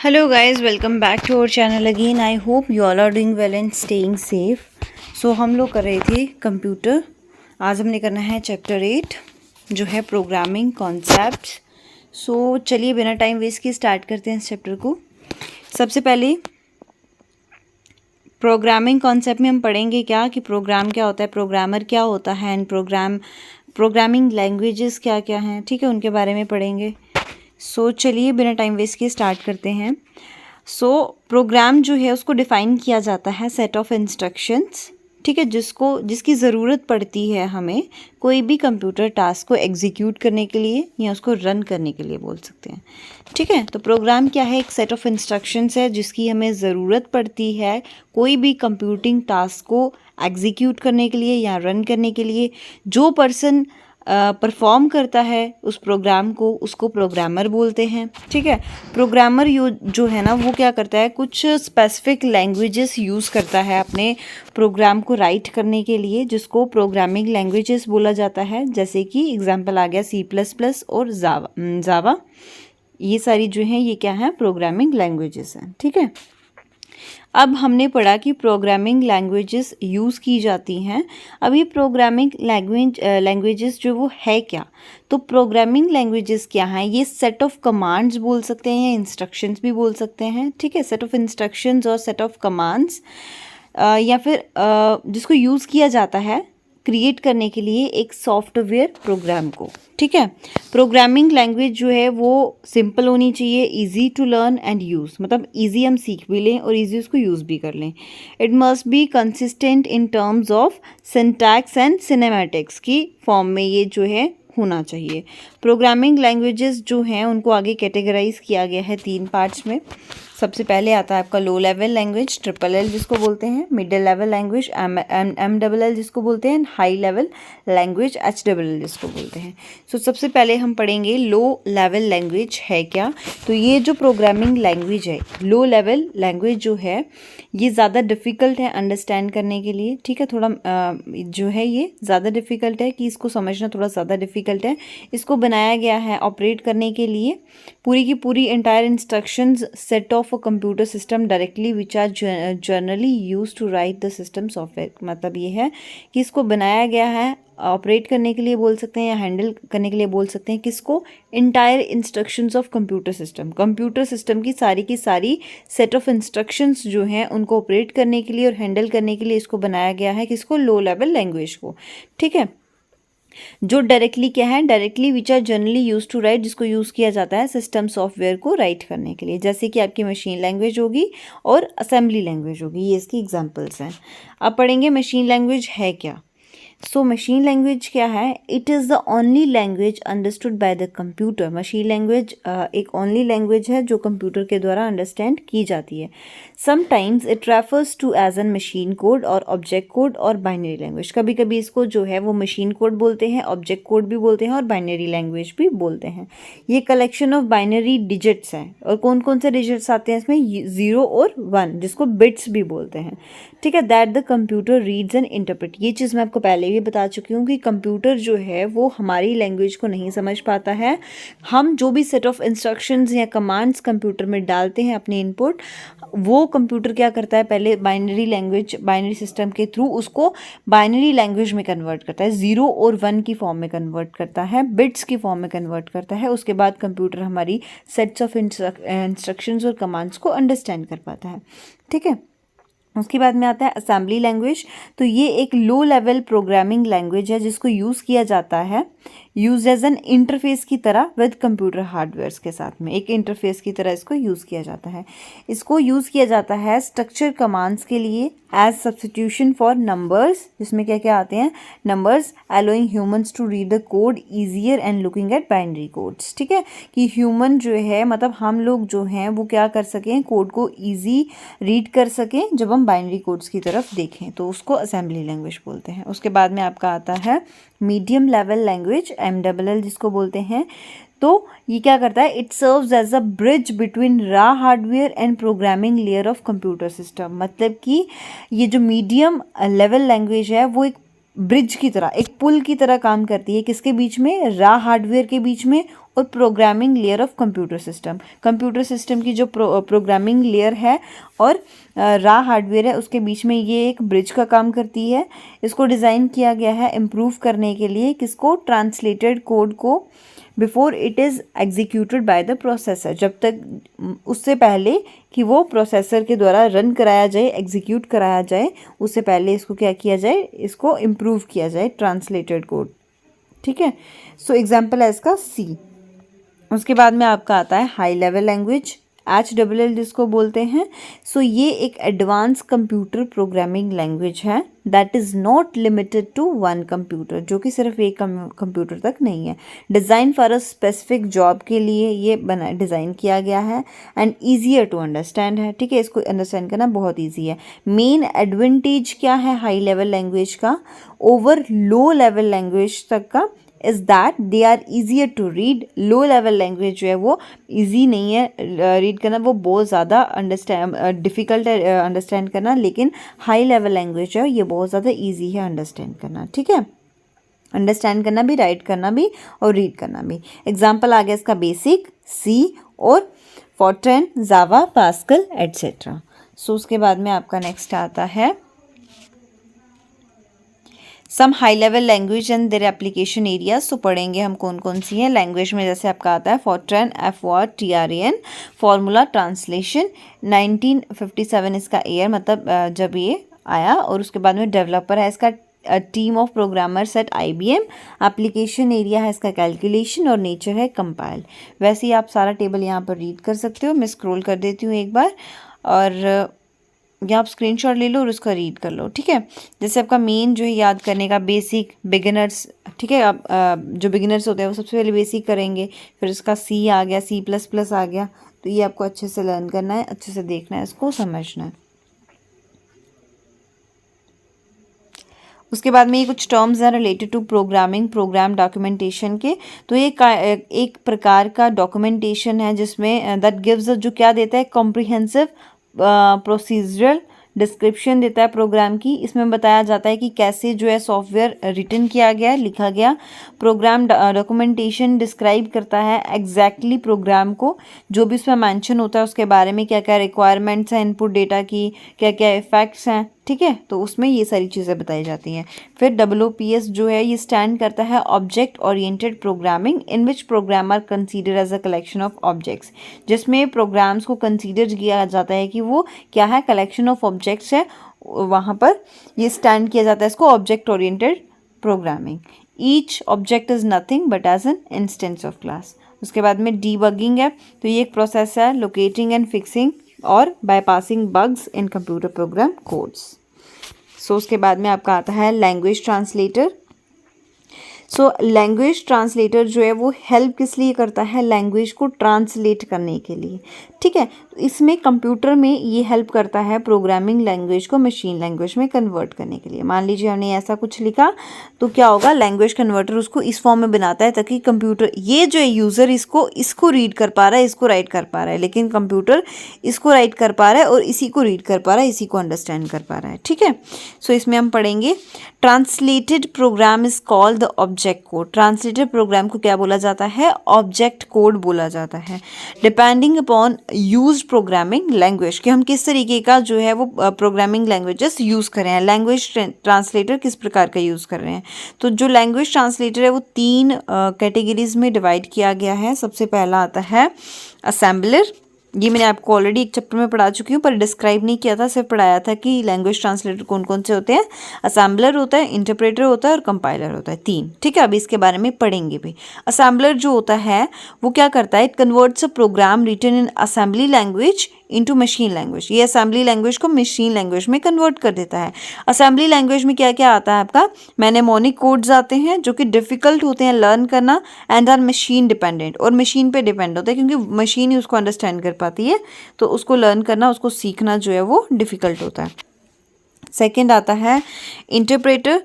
Hello guys, welcome back to our channel again. I hope you all are doing well and staying safe. So हम लोग कर रहे थे computer. आज हमने करना है चैप्टर 8 जो है प्रोग्रामिंग कॉन्सेप्ट्स. सो चलिए बिना टाइम वेस्ट किए स्टार्ट करते हैं इस चैप्टर को. सबसे पहले प्रोग्रामिंग कॉन्सेप्ट में हम पढ़ेंगे क्या कि प्रोग्राम क्या होता है, प्रोग्रामर क्या होता है एंड प्रोग्रामिंग लैंग्वेजेस क्या क्या हैं, ठीक है, उनके बारे में पढ़ेंगे. सो चलिए बिना टाइम वेस्ट किए स्टार्ट करते हैं. प्रोग्राम जो है उसको डिफ़ाइन किया जाता है सेट ऑफ इंस्ट्रक्शंस, ठीक है, जिसकी ज़रूरत पड़ती है हमें कोई भी कंप्यूटर टास्क को एग्जीक्यूट करने के लिए या उसको रन करने के लिए बोल सकते हैं. ठीक है, तो प्रोग्राम क्या है, एक सेट ऑफ इंस्ट्रक्शंस है जिसकी हमें ज़रूरत पड़ती है कोई भी कंप्यूटिंग टास्क को एग्जीक्यूट करने के लिए या रन करने के लिए. जो पर्सन परफॉर्म करता है उस प्रोग्राम को उसको प्रोग्रामर बोलते हैं. ठीक है, प्रोग्रामर जो है ना वो क्या करता है, कुछ स्पेसिफिक लैंग्वेजेस यूज़ करता है अपने प्रोग्राम को राइट करने के लिए, जिसको प्रोग्रामिंग लैंग्वेजेस बोला जाता है. जैसे कि एग्जांपल आ गया C++ और जावा. ये सारी जो हैं ये क्या है, प्रोग्रामिंग लैंग्वेजेस हैं. ठीक है, अब हमने पढ़ा कि प्रोग्रामिंग लैंग्वेजेस यूज़ की जाती हैं. अब ये प्रोग्रामिंग लैंग्वेजेस जो वो है क्या, तो प्रोग्रामिंग लैंग्वेजेस क्या हैं, ये सेट ऑफ कमांड्स बोल सकते हैं या इंस्ट्रक्शंस भी बोल सकते हैं. ठीक है, सेट ऑफ इंस्ट्रक्शंस और सेट ऑफ कमांड्स या फिर जिसको यूज़ किया जाता है क्रिएट करने के लिए एक सॉफ्टवेयर प्रोग्राम को. ठीक है, प्रोग्रामिंग लैंग्वेज जो है वो सिंपल होनी चाहिए, easy to learn and use, मतलब इजी हम सीख भी लें और इजी उसको यूज़ भी कर लें. It must be consistent in terms of syntax and cinematics की फॉर्म में ये जो है होना चाहिए. प्रोग्रामिंग लैंग्वेजेस जो हैं उनको आगे कैटेगराइज किया गया है 3 पार्ट्स में. सबसे पहले आता है आपका लो लेवल लैंग्वेज LLL जिसको बोलते हैं, मिडिल लेवल लैंग्वेज MLL जिसको बोलते हैं, हाई लेवल लैंग्वेज HLL जिसको बोलते हैं. सो सबसे पहले हम पढ़ेंगे लो लेवल लैंग्वेज है क्या. तो ये जो प्रोग्रामिंग लैंग्वेज है, लो लेवल लैंग्वेज जो है ये ज़्यादा डिफ़िकल्ट है अंडरस्टैंड करने के लिए. ठीक है, थोड़ा जो है ये ज़्यादा डिफ़िकल्ट है कि इसको समझना थोड़ा ज़्यादा डिफ़िकल्ट है. इसको बनाया गया है ऑपरेट करने के लिए पूरी की पूरी entire instructions set of a computer system directly which are generally use to write the system software. मतलब ये है कि इसको बनाया गया है ऑपरेट करने के लिए बोल सकते हैं या हैंडल करने के लिए बोल सकते हैं. किसको, entire instructions of computer system की सारी सेट ऑफ इंस्ट्रक्शंस जो हैं उनको ऑपरेट करने के लिए और हैंडल करने के लिए इसको बनाया गया है. किसको, लो लेवल लैंग्वेज को. ठीक है, जो डायरेक्टली क्या है, directly which are generally use to write, जिसको यूज़ किया जाता है सिस्टम सॉफ्टवेयर को राइट करने के लिए. जैसे कि आपकी मशीन लैंग्वेज होगी और असेंबली लैंग्वेज होगी, ये इसकी एग्जांपल्स हैं. अब पढ़ेंगे मशीन लैंग्वेज है क्या. सो मशीन लैंग्वेज क्या है, it is the only language understood by the computer. Machine language एक ओनली लैंग्वेज है जो कंप्यूटर के द्वारा अंडरस्टैंड की जाती है. Sometimes it refers to as an machine code और ऑब्जेक्ट कोड और बाइनरी लैंग्वेज. कभी कभी इसको जो है वो मशीन कोड बोलते हैं, ऑब्जेक्ट कोड भी बोलते हैं और बाइनरी लैंग्वेज भी बोलते हैं. ये कलेक्शन ऑफ बाइनरी डिजिट्स हैं. और कौन कौन से डिजिट्स आते हैं इसमें, 0 और 1 जिसको बिट्स भी बोलते हैं. ठीक है, that the computer reads and interpret. ये चीज़ मैं आपको पहले भी बता चुकी हूँ कि कंप्यूटर जो है वो हमारी लैंग्वेज को नहीं समझ पाता है. हम जो भी सेट ऑफ इंस्ट्रक्शंस या कमांड्स कंप्यूटर में डालते हैं अपने इनपुट, वो कंप्यूटर क्या करता है, पहले बाइनरी सिस्टम के थ्रू उसको बाइनरी लैंग्वेज में कन्वर्ट करता है, 0 और 1 की फॉर्म में कन्वर्ट करता है, बिट्स की फॉर्म में कन्वर्ट करता है. उसके बाद कंप्यूटर हमारी सेट्स ऑफ इंस्ट्रक्शंस और कमांड्स को अंडरस्टैंड कर पाता है. ठीक है, उसके बाद में आता है असेंबली लैंग्वेज. तो ये एक लो लेवल प्रोग्रामिंग लैंग्वेज है जिसको यूज़ किया जाता है यूज एज एन इंटरफेस की तरह विद कंप्यूटर हार्डवेयर्स के साथ में. एक इंटरफेस की तरह इसको यूज़ किया जाता है. इसको यूज़ किया जाता है स्ट्रक्चर कमांड्स के लिए एज सब्स्टिट्यूशन फॉर नंबर्स, जिसमें क्या क्या आते हैं, numbers, allowing humans to read the code easier and looking at binary codes. ठीक है, कि ह्यूमन जो है मतलब हम लोग जो हैं वो क्या कर सकें, कोड को ईजी रीड कर सकें जब हम बाइनरी कोड्स की तरफ देखें, तो उसको असेंबली लैंग्वेज बोलते हैं. उसके बाद में आपका आता है मीडियम लेवल लैंग्वेज MLL जिसको बोलते हैं. तो ये क्या करता है, it serves as a bridge between raw hardware and programming layer of computer system. मतलब कि ये जो मीडियम लेवल लैंग्वेज है वो एक ब्रिज की तरह, एक पुल की तरह काम करती है. किसके बीच में, रॉ हार्डवेयर के बीच में और programming layer of computer system. Computer system की जो प्रोग्रामिंग लेयर है और रा हार्डवेयर है उसके बीच में ये एक ब्रिज का काम करती है। इसको डिज़ाइन किया गया है इम्प्रूव करने के लिए, किसको, ट्रांसलेटेड कोड को, before it is executed by the processor, जब तक उससे पहले कि वो प्रोसेसर के द्वारा रन कराया जाए, एग्जीक्यूट कराया जाए, उससे पहले इसको क्या किया जाए, इसको इम्प्रूव किया जाए, ट्रांसलेटेड कोड। ठीक है, सो एग्जाम्पल है इसका सी। उसके बाद में आपका आता है हाई लेवल लैंग्वेज, HLL जिसको बोलते हैं। सो ये एक एडवांस कंप्यूटर प्रोग्रामिंग लैंग्वेज है that is not limited to one computer, जो कि सिर्फ एक कंप्यूटर तक नहीं है। Design for a specific job के लिए ये डिज़ाइन किया गया है एंड ईजियर टू अंडरस्टैंड है। ठीक है, इसको अंडरस्टैंड करना बहुत ईजी है। मेन एडवांटेज क्या है हाई लेवल लैंग्वेज का ओवर लो लेवल लैंग्वेज तक का, is that they are easier to read. Low level language जो है वो ईजी नहीं है रीड करना, वो बहुत ज़्यादा डिफ़िकल्ट है अंडरस्टैंड करना, लेकिन हाई लेवल लैंग्वेज जो है ये बहुत ज़्यादा ईजी है अंडरस्टैंड करना। ठीक है, अंडरस्टैंड करना भी, राइट करना भी और रीड करना भी। एग्जाम्पल आ गया इसका बेसिक, सी और फॉर्ट्रैन, जावा, पास्कल एट्सेट्रा। सो उसके बाद में आपका नेक्स्ट आता है some high level language and their application areas. So पढ़ेंगे हम कौन कौन सी हैं लैंग्वेज में। जैसे आपका आता है फॉर्ट्रैन, FORTRAN, फॉर्मूला ट्रांसलेशन, 1957 इसका ईयर, मतलब जब ये आया। और उसके बाद में डेवलपर है इसका team of programmers at IBM। Application area है इसका कैलकुलेशन और नेचर है कंपाइल। वैसे ही आप सारा टेबल यहाँ पर रीड कर सकते हो। मैं स्क्रॉल कर देती हूँ एक बार और या आप स्क्रीनशॉट ले लो और उसका रीड कर लो। ठीक है, जैसे आपका मेन जो है याद करने का बेसिक, बिगिनर्स। ठीक है, आप जो बिगिनर्स होते हैं वो सबसे पहले बेसिक करेंगे, फिर उसका C आ गया, C++ आ गया। तो ये आपको अच्छे से लर्न करना है, अच्छे से देखना है, इसको समझना है। उसके बाद में ये कुछ टर्म्स हैं related to programming, program documentation के। तो ये एक प्रकार का डॉक्यूमेंटेशन है जिसमें दैट गिव्स जो क्या देता है, कॉम्प्रिहेंसिव प्रोसीजरल डिस्क्रिप्शन देता है प्रोग्राम की। इसमें बताया जाता है कि कैसे जो है सॉफ्टवेयर रिटन किया गया, लिखा गया। प्रोग्राम डॉक्यूमेंटेशन डिस्क्राइब करता है एग्जैक्टली प्रोग्राम को, जो भी उसमें मेंशन होता है उसके बारे में, क्या क्या रिक्वायरमेंट्स हैं इनपुट डेटा की, क्या क्या इफेक्ट्स हैं। ठीक है, तो उसमें ये सारी चीज़ें बताई जाती हैं। फिर WPS जो है ये स्टैंड करता है object oriented programming, in which program are consider as a collection of objects, जिसमें प्रोग्राम्स को कंसीडर किया जाता है कि वो क्या है, कलेक्शन ऑफ ऑब्जेक्ट्स है। वहाँ पर ये स्टैंड किया जाता है इसको object oriented programming. Each object is nothing but as an instance of class. उसके बाद में डीबगिंग है, तो ये एक प्रोसेस है लोकेटिंग एंड फिक्सिंग और bypassing bugs in computer program codes. So उसके बाद में आपका आता है language translator. So language translator जो है वो हेल्प किस लिए करता है, लैंग्वेज को ट्रांसलेट करने के लिए। ठीक है, तो इसमें कंप्यूटर में ये हेल्प करता है प्रोग्रामिंग लैंग्वेज को मशीन लैंग्वेज में कन्वर्ट करने के लिए। मान लीजिए हमने ऐसा कुछ लिखा तो क्या होगा, लैंग्वेज कन्वर्टर उसको इस फॉर्म में बनाता है ताकि कंप्यूटर, ये जो है यूज़र इसको रीड कर पा रहा है, इसको राइट कर पा रहा है, लेकिन कंप्यूटर इसको राइट कर पा रहा है और इसी को रीड कर पा रहा है, इसी को अंडरस्टैंड कर पा रहा है। ठीक है, सो इसमें हम पढ़ेंगे translated program is called the object code. Translated program को क्या बोला जाता है, ऑब्जेक्ट कोड बोला जाता है। Depending upon use programming language, कि हम किस तरीके का जो है वो प्रोग्रामिंग लैंग्वेजेस यूज़ कर रहे हैं, लैंग्वेज ट्रांसलेटर किस प्रकार का यूज़ कर रहे हैं। तो जो लैंग्वेज ट्रांसलेटर है वो 3 कैटेगरीज में डिवाइड किया गया है। सबसे पहला आता है असेंबलर। ये मैंने आपको ऑलरेडी एक चैप्टर में पढ़ा चुकी हूँ, पर डिस्क्राइब नहीं किया था, सिर्फ पढ़ाया था कि लैंग्वेज ट्रांसलेटर कौन कौन से होते हैं। असेंबलर होता है, इंटरप्रेटर होता है और कंपाइलर होता है, 3। ठीक है, अभी इसके बारे में पढ़ेंगे भी। असेंबलर जो होता है वो क्या करता है, it converts a program written in assembly language into machine language. ये असेंबली लैंग्वेज को मशीन लैंग्वेज में कन्वर्ट कर देता है। असेंबली लैंग्वेज में क्या क्या आता है आपका, मैनेमोनिक कोड्स आते हैं जो कि डिफ़िकल्ट होते हैं लर्न करना, एंड आर मशीन डिपेंडेंट, और मशीन पे डिपेंड होता है क्योंकि मशीन ही उसको अंडरस्टैंड कर पाती है, तो उसको लर्न करना, उसको सीखना जो है वो डिफ़िकल्ट होता है। सेकेंड आता है इंटरप्रेटर।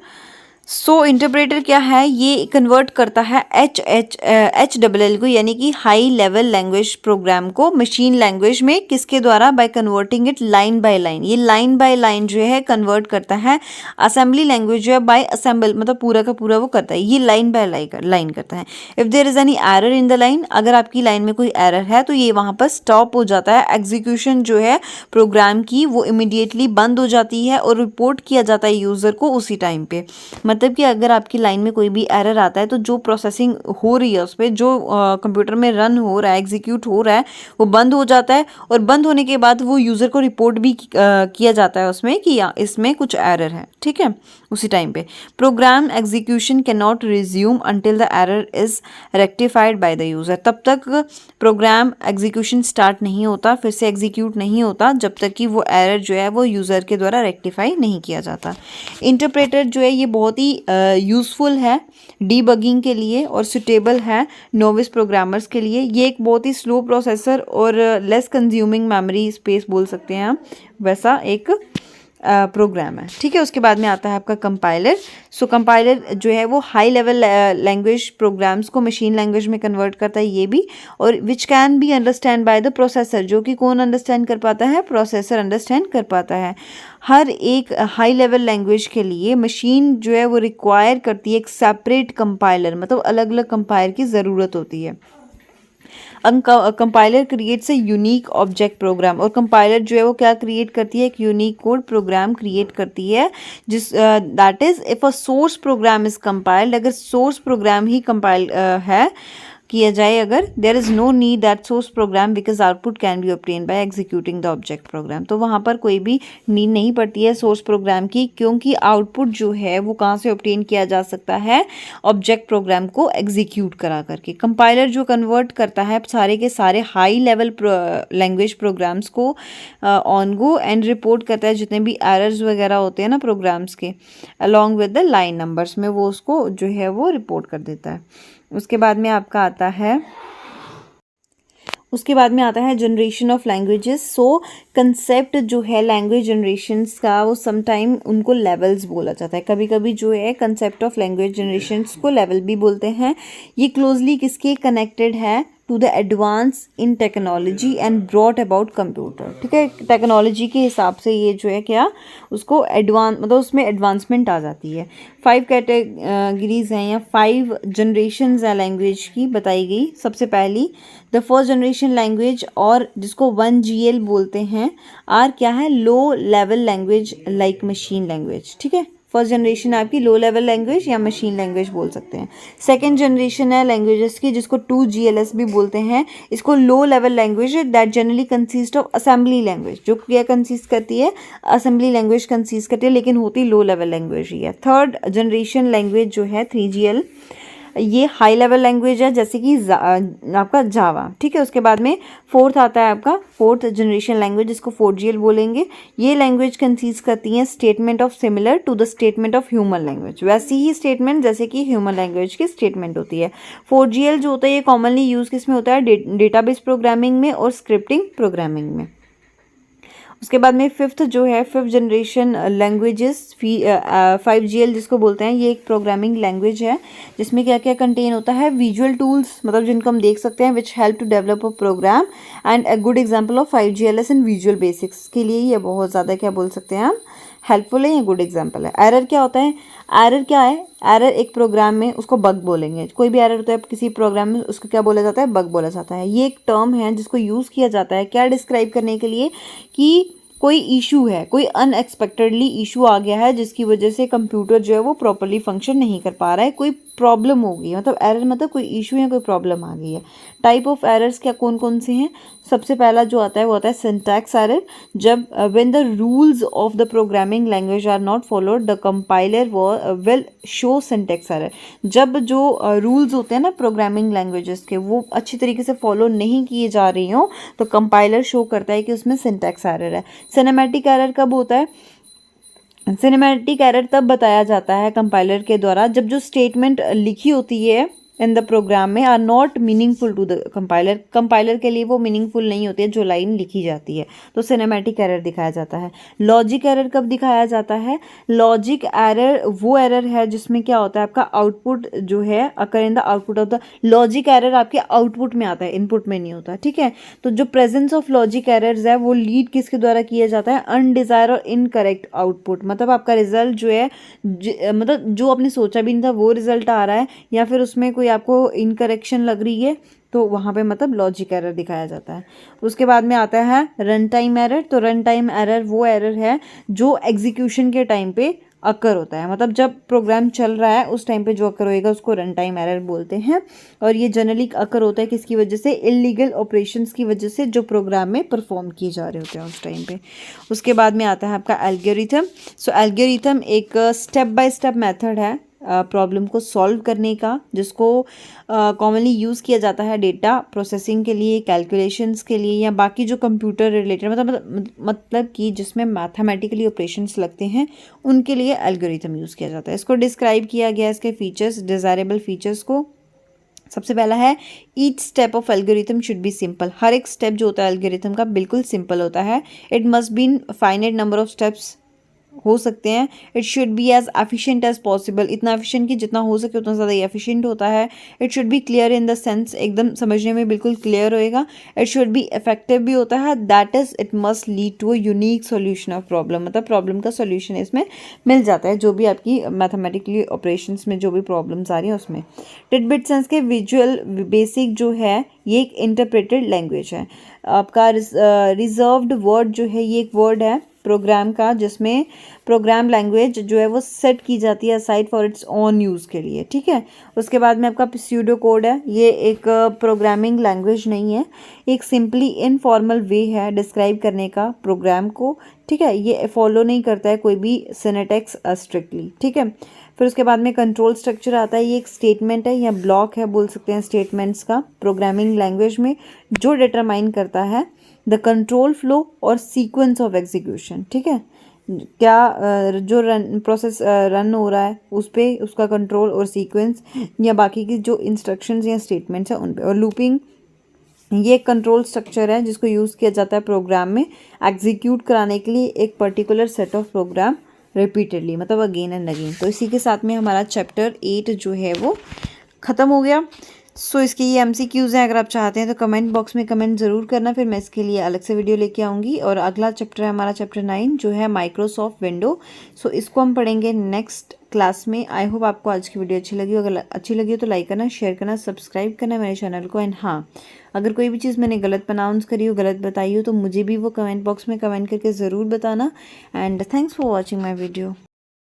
सो इंटरप्रेटर क्या है, ये कन्वर्ट करता है HLL को, यानी कि हाई लेवल लैंग्वेज प्रोग्राम को मशीन लैंग्वेज में, किसके द्वारा, by converting it line by line. ये लाइन बाय लाइन जो है कन्वर्ट करता है। असेंबली लैंग्वेज जो है बाय असेंबल, मतलब पूरा का पूरा वो करता है, ये लाइन बाय लाइन करता है। If there is any error in the line, अगर आपकी लाइन में कोई एरर है तो ये वहाँ पर स्टॉप हो जाता है। एग्जीक्यूशन जो है प्रोग्राम की वो इमीडिएटली बंद हो जाती है और रिपोर्ट किया जाता है यूज़र को उसी टाइम पे। मतलब कि अगर आपकी लाइन में कोई भी एरर आता है तो जो प्रोसेसिंग हो रही है उस पर, जो कंप्यूटर में रन हो रहा है, एग्जीक्यूट हो रहा है, वो बंद हो जाता है। और बंद होने के बाद वो यूज़र को रिपोर्ट भी किया जाता है उसमें कि इसमें कुछ एरर है, ठीक है, उसी टाइम पे। Program execution can not resume until the error is rectified by the user. तब तक प्रोग्राम एग्जीक्यूशन स्टार्ट नहीं होता, फिर से एग्जीक्यूट नहीं होता, जब तक कि वो एरर जो है वो यूज़र के द्वारा रेक्टिफाई नहीं किया जाता। इंटरप्रेटर जो है ये बहुत ही यूज़फुल है डीबगिंग के लिए और सुटेबल है नोविस प्रोग्रामर्स के लिए। ये एक बहुत ही स्लो प्रोसेसर और लेस कंज्यूमिंग मेमोरी स्पेस बोल सकते हैं हम, वैसा एक प्रोग्राम है, ठीक है। उसके बाद में आता है आपका कंपाइलर। सो कंपाइलर जो है वो हाई लेवल लैंग्वेज प्रोग्राम्स को मशीन लैंग्वेज में कन्वर्ट करता है, ये भी, और which can be understand by the processor, जो कि कौन अंडरस्टैंड कर पाता है, प्रोसेसर अंडरस्टैंड कर पाता है। हर एक हाई लेवल लैंग्वेज के लिए मशीन जो है वो रिक्वायर करती है एक सेपरेट कंपाइलर, मतलब अलग अलग कंपाइलर की ज़रूरत होती है। Compiler creates a unique object program, और कंपाइलर जो है वो क्या क्रिएट करती है, एक यूनिक कोड प्रोग्राम क्रिएट करती है, जिस that is if a source program is compiled, अगर सोर्स प्रोग्राम ही कंपाइल है किया जाए, अगर there is no need that source program because output can be obtain by executing the object program, तो वहाँ पर कोई भी नीड नहीं पड़ती है सोर्स प्रोग्राम की, क्योंकि आउटपुट जो है वो कहाँ से ऑब्टेन किया जा सकता है, ऑब्जेक्ट प्रोग्राम को एग्जीक्यूट करा करके। कंपाइलर जो कन्वर्ट करता है सारे के सारे हाई लेवल लैंग्वेज प्रोग्राम्स को ऑन गो एंड रिपोर्ट करता है, जितने भी एरर्स वगैरह होते हैं ना प्रोग्राम्स के, along with the line numbers में, वो उसको जो है वो रिपोर्ट कर देता है। उसके बाद में आपका आता है generation of languages. So concept जो है लैंग्वेज जनरेशन्स का, वो समटाइम उनको लेवल्स बोला जाता है। कभी कभी जो है कंसेप्ट ऑफ लैंग्वेज जनरेशन्स को लेवल भी बोलते हैं। ये क्लोजली किसके कनेक्टेड है, to the advance in technology and brought about computer, ठीक है। टेक्नोलॉजी के हिसाब से ये जो है क्या, उसको एडवांस, मतलब उसमें एडवांसमेंट आ जाती है। 5 कैटेगरीज हैं या 5 जनरेशन्स हैं लैंग्वेज की बताई गई। सबसे पहली द फर्स्ट जनरेशन लैंग्वेज, और जिसको 1GL बोलते हैं, आर क्या है, लो level language like machine language, ठीक है। फर्स्ट जनरेशन आपकी लो लेवल लैंग्वेज या मशीन लैंग्वेज बोल सकते हैं। सेकंड जनरेशन है लैंग्वेजेस की, जिसको 2GLS भी बोलते हैं। इसको लो level language that generally consist of assembly language, जो क्या कंसिस्ट करती है, असेंबली लैंग्वेज कंसिस्ट करती है, लेकिन होती लो लेवल लैंग्वेज ही है। थर्ड जनरेशन लैंग्वेज जो है 3GL, ये हाई लेवल लैंग्वेज है, जैसे कि आपका जावा, ठीक है। उसके बाद में फोर्थ आता है आपका फोर्थ जनरेशन लैंग्वेज, जिसको 4GL बोलेंगे। ये लैंग्वेज कंसिस्ट करती हैं statement of similar to the statement of human language, वैसी ही स्टेटमेंट जैसे कि ह्यूमन लैंग्वेज की स्टेटमेंट होती है। 4GL जो होता है ये कॉमनली यूज़ किस में होता है, डेटाबेस प्रोग्रामिंग में और स्क्रिप्टिंग प्रोग्रामिंग में। उसके बाद में फिफ्थ जो है, फिफ्थ जनरेशन लैंग्वेजेस 5GL जिसको बोलते हैं, ये एक प्रोग्रामिंग लैंग्वेज है, जिसमें क्या क्या कंटेन होता है, विजुअल टूल्स, मतलब जिनको हम देख सकते हैं, which help to develop a program, and a good example of 5GLS in visual basics के लिए ये बहुत ज़्यादा क्या बोल सकते हैं हम, हेल्पफुल है या गुड एग्जाम्पल है। एरर क्या होता है, एरर क्या है, एरर एक प्रोग्राम में उसको बग बोलेंगे। कोई भी एरर होता है किसी प्रोग्राम में, उसको क्या बोला जाता है, बग बोला जाता है। ये एक टर्म है जिसको यूज़ किया जाता है क्या डिस्क्राइब करने के लिए, कि कोई इशू है, कोई अनएक्सपेक्टेडली इशू आ गया है, जिसकी वजह से कंप्यूटर जो है वो प्रॉपर्ली फंक्शन नहीं कर पा रहा है, कोई प्रॉब्लम हो गई, मतलब एरर मतलब कोई इशू या कोई प्रॉब्लम आ गई है। टाइप ऑफ एरर्स क्या कौन कौन से हैं, सबसे पहला जो आता है वो आता है सिंटैक्स एरर, जब when the rules of the programming language are not followed the compiler will show syntax error. जब जो रूल्स होते हैं ना प्रोग्रामिंग लैंग्वेजेस के, वो अच्छी तरीके से फॉलो नहीं किए जा रही हों, तो कंपाइलर शो करता है कि उसमें सिंटैक्स एरर है। सिनेमैटिक एरर कब होता है, सिनेमैटिक एरर तब बताया जाता है कंपाइलर के द्वारा, जब जो स्टेटमेंट लिखी होती है इन द प्रोग्राम में are not meaningful to the compiler, compiler के लिए वो मीनिंगफुल नहीं होती है जो लाइन लिखी जाती है, तो सिनेमैटिक एरर दिखाया जाता है। लॉजिक एरर कब दिखाया जाता है? लॉजिक एरर वो एरर है जिसमें क्या होता है, आपका आउटपुट जो है occur in the output of the, logic error आपके आउटपुट में आता है, इनपुट में नहीं होता, ठीक है। तो जो प्रेजेंस ऑफ लॉजिक एरर्स है वो लीड किसके द्वारा किया जाता है? अनडिजायर और इनकरेक्ट आउटपुट, मतलब आपका रिजल्ट जो है मतलब जो आपने सोचा भी नहीं था वो रिजल्ट आ रहा है, या फिर उसमें कोई आपको इनकरेक्शन लग रही है, तो वहाँ पे मतलब लॉजिक एरर दिखाया जाता है। उसके बाद में आता है रन टाइम एरर। तो रन टाइम एरर वो एरर है जो एग्जीक्यूशन के टाइम पे अकर होता है, मतलब जब प्रोग्राम चल रहा है उस टाइम पे जो अकर होएगा उसको रन टाइम एरर बोलते हैं। और ये जनरली अकर होता है किसकी वजह से? इलीगल ऑपरेशंस की वजह से जो प्रोग्राम में परफॉर्म किए जा रहे होते हैं उस टाइम पे। उसके बाद में आता है आपका एल्गोरिथम। सो एल्गोरिथम एक स्टेप बाय स्टेप मेथड है प्रॉब्लम को सॉल्व करने का, जिसको कॉमनली यूज़ किया जाता है डेटा प्रोसेसिंग के लिए, कैलकुलेशंस के लिए, या बाकी जो कंप्यूटर रिलेटेड मतलब कि जिसमें मैथमेटिकली ऑपरेशंस लगते हैं उनके लिए एल्गोरिथम यूज़ किया जाता है। इसको डिस्क्राइब किया गया इसके फीचर्स, डिज़ायरेबल फीचर्स को। सबसे पहला है each step of algorithm should be simple. हर एक स्टेप जो होता है एल्गोरिथम का बिल्कुल सिंपल होता है। It must be in finite number of steps हो सकते हैं। It should be as efficient as possible, इतना एफिशिएंट कि जितना हो सके उतना ज़्यादा एफिशिएंट होता है। It should be clear in the sense, एकदम समझने में बिल्कुल क्लियर होएगा। इट शुड बी इफेक्टिव भी होता है, that is it must lead to a unique solution of problem, मतलब प्रॉब्लम का सॉल्यूशन इसमें मिल जाता है जो भी आपकी मैथमेटिकली ऑपरेशंस में जो भी प्रॉब्लम्स आ रही हैं उसमें। टिडबिट सेंस के विजुअल बेसिक जो है ये एक इंटरप्रेटेड लैंग्वेज है। आपका रिजर्व्ड वर्ड जो है ये एक वर्ड है प्रोग्राम का, जिसमें प्रोग्राम लैंग्वेज जो है वो सेट की जाती है aside for its own use के लिए, ठीक है। उसके बाद में आपका प्स्यूडो कोड है, ये एक प्रोग्रामिंग लैंग्वेज नहीं है, एक सिंपली इनफॉर्मल वे है डिस्क्राइब करने का प्रोग्राम को, ठीक है। ये फॉलो नहीं करता है कोई भी सिनेटैक्स स्ट्रिक्टली, ठीक है। फिर उसके बाद में कंट्रोल स्ट्रक्चर आता है, ये एक स्टेटमेंट है या ब्लॉक है बोल सकते हैं स्टेटमेंट्स का प्रोग्रामिंग लैंग्वेज में, जो डिटरमाइन करता है द कंट्रोल फ्लो और सीक्वेंस ऑफ एग्जीक्यूशन, ठीक है। क्या जो प्रोसेस रन हो रहा है उस पर उसका कंट्रोल और सीक्वेंस, या बाकी की जो इंस्ट्रक्शंस या स्टेटमेंट्स हैं उन पे। और लूपिंग ये एक कंट्रोल स्ट्रक्चर है जिसको यूज़ किया जाता है प्रोग्राम में एग्जीक्यूट कराने के लिए एक particular set of program repeatedly, मतलब अगेन एंड अगेन। तो इसी के साथ में हमारा चैप्टर 8 जो है वो ख़त्म हो गया। सो इसके ये MCQs हैं, अगर आप चाहते हैं तो कमेंट बॉक्स में कमेंट ज़रूर करना, फिर मैं इसके लिए अलग से वीडियो लेके आऊँगी। और अगला चैप्टर है हमारा चैप्टर 9 जो है माइक्रोसॉफ्ट विंडो। सो इसको हम पढ़ेंगे नेक्स्ट क्लास में। आई होप आपको आज की वीडियो अच्छी लगी हो, अगर अच्छी लगी हो तो लाइक करना, शेयर करना, सब्सक्राइब करना मेरे चैनल को। एंड हाँ, अगर कोई भी चीज़ मैंने गलत प्रोनाउंस करी हो, गलत बताई हो, तो मुझे भी वो कमेंट बॉक्स में कमेंट करके ज़रूर बताना। And thanks for watching my video.